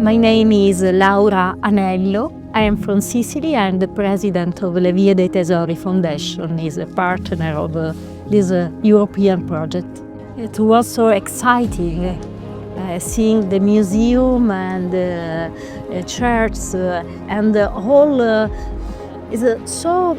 My name is Laura Anello. I am from Sicily. I am the president of Le Vie dei Tesori Foundation, is a partner of this European project. It was so exciting seeing the museum and church and the whole is so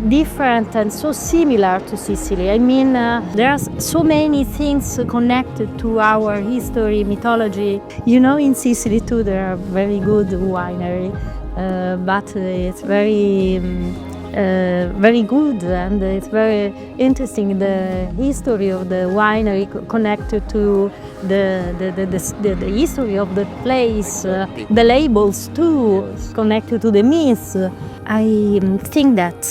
different and so similar to Sicily. I mean, there are so many things connected to our history, mythology. You know, in Sicily too, there are very good winery, but it's very good, and it's very interesting. The history of the winery connected to the history of the place, the labels too, connected to the myths. I think that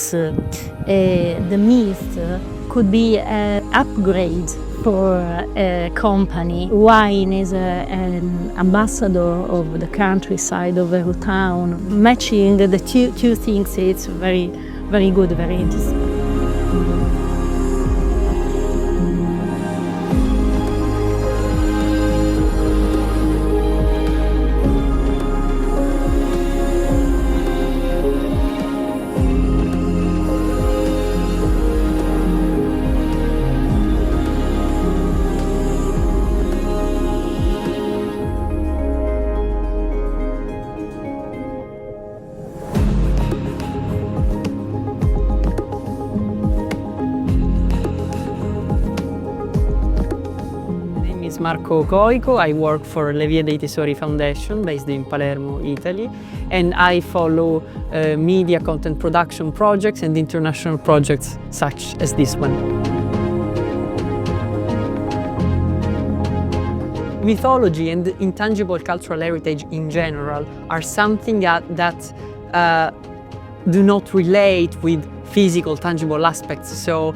the myth could be an upgrade for a company. Wine is an ambassador of the countryside, of a town. Matching the two things, it's very good, very interesting. Marco Coico. I work for Le Vie dei Tesori Foundation based in Palermo, Italy, and I follow media content production projects and international projects such as this one. Mythology and intangible cultural heritage in general are something that do not relate with physical, tangible aspects. So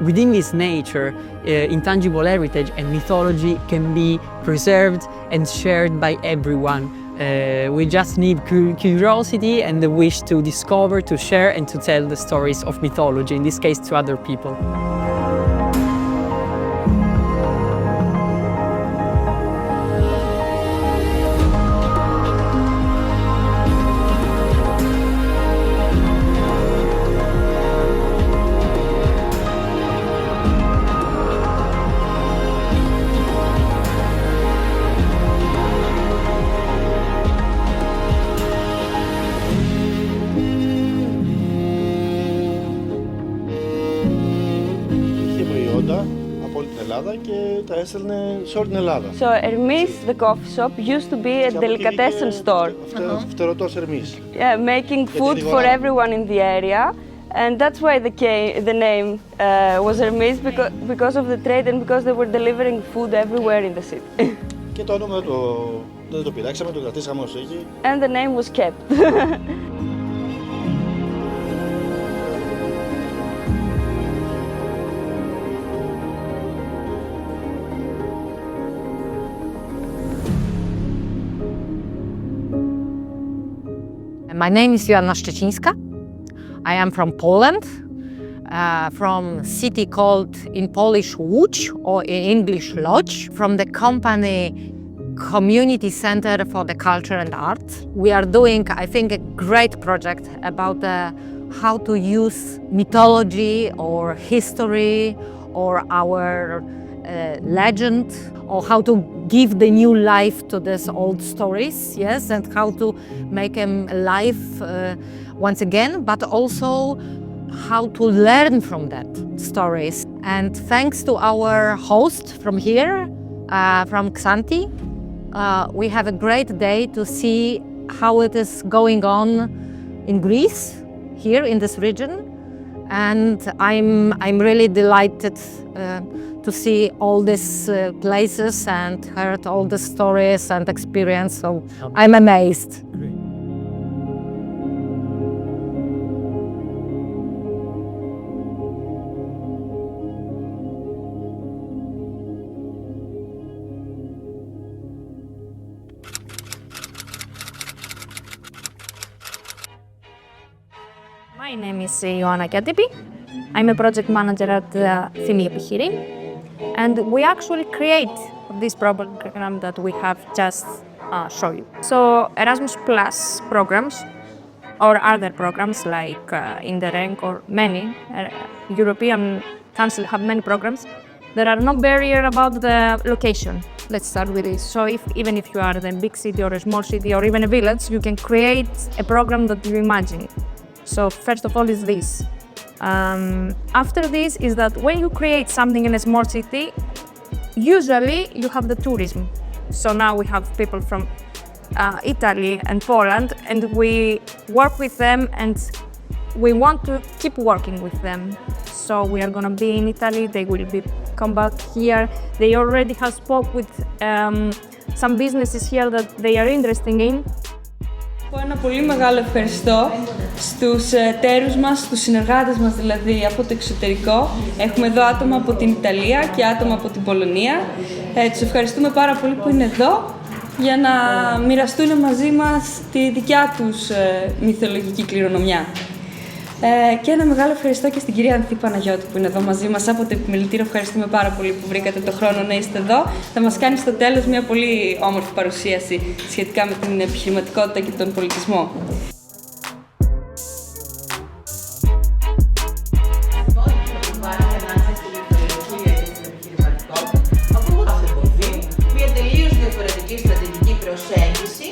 within this nature, intangible heritage and mythology can be preserved and shared by everyone. We just need curiosity and the wish to discover, to share and to tell the stories of mythology, in this case to other people. Από όλη την Ελλάδα και τα έστελνε σε όλη την Ελλάδα. So Erasmus, the coffee shop, used to be a delicatessen store. Φτερωτός Erasmus. Yeah, making food for everyone in the area, and that's why the name was Erasmus, because of the trade and because they were delivering food everywhere in the city. Και το όνομα δεν το πειράξαμε, το κρατήσαμε όσο έχει. And the name was kept. My name is Joanna Szczecińska. I am from Poland, from a city called in Polish Łódź, or in English Lodz, from the company Community Center for the Culture and Art. We are doing, I think, a great project about how to use mythology or history or our legend, or how to give the new life to these old stories, yes, and how to make them alive once again, but also how to learn from that stories. And thanks to our host from here, from Xanthi, we have a great day to see how it is going on in Greece, here in this region. And I'm really delighted to see all these places and heard all the stories and experience. So I'm amazed. Great. My name is Ioanna Xanthi. I'm a project manager at FM-EPICHEIREIN, and we actually create this program that we have just show you. So Erasmus Plus programs or other programs like Interreg or many European countries have many programs. There are no barrier about the location. Let's start with this. So even if you are in a big city or a small city or even a village, you can create a program that you imagine. So first of all is this. After this is that when you create something in a small city, usually you have the tourism. So now we have people from Italy and Poland, and we work with them and we want to keep working with them. So we are gonna be in Italy, they will come back here. They already have spoke with some businesses here that they are interested in. Ένα πολύ μεγάλο ευχαριστώ στους εταίρους μας, στους συνεργάτες μας δηλαδή από το εξωτερικό. Έχουμε εδώ άτομα από την Ιταλία και άτομα από την Πολωνία. Τους ευχαριστούμε πάρα πολύ που είναι εδώ για να μοιραστούν μαζί μας τη δικιά τους μυθολογική κληρονομιά. Και ένα μεγάλο ευχαριστώ και στην κυρία Ανθή Παναγιώτη που είναι εδώ μαζί μας από το Επιμελητήριο. Ευχαριστούμε πάρα πολύ που βρήκατε το χρόνο να είστε εδώ. Θα μας κάνει στο τέλος μια πολύ όμορφη παρουσίαση σχετικά με την επιχειρηματικότητα και τον πολιτισμό. Μια τελείως διαφορετική στρατηγική προσέγγιση.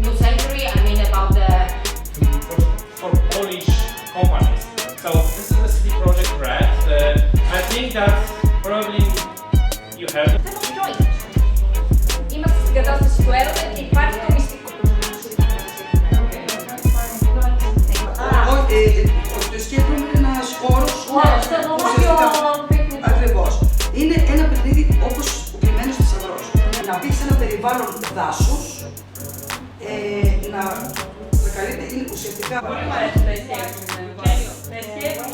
New century, I mean about the... For Polish companies. So this is a city project grant. I think that probably you have... Είμαστε στην κατάσταση του έρωτα και υπάρχει το μυστικό. Το σκέπτομαι είναι ένας χώρος ακριβώς. Είναι ένα παιχνίδι όπως ο κρυμμένος θησαυρός. Να μπει σε ένα περιβάλλον δάσους, να καλείται είναι ουσιαστικά... Πολύ μου αρέσει τα σχέδια.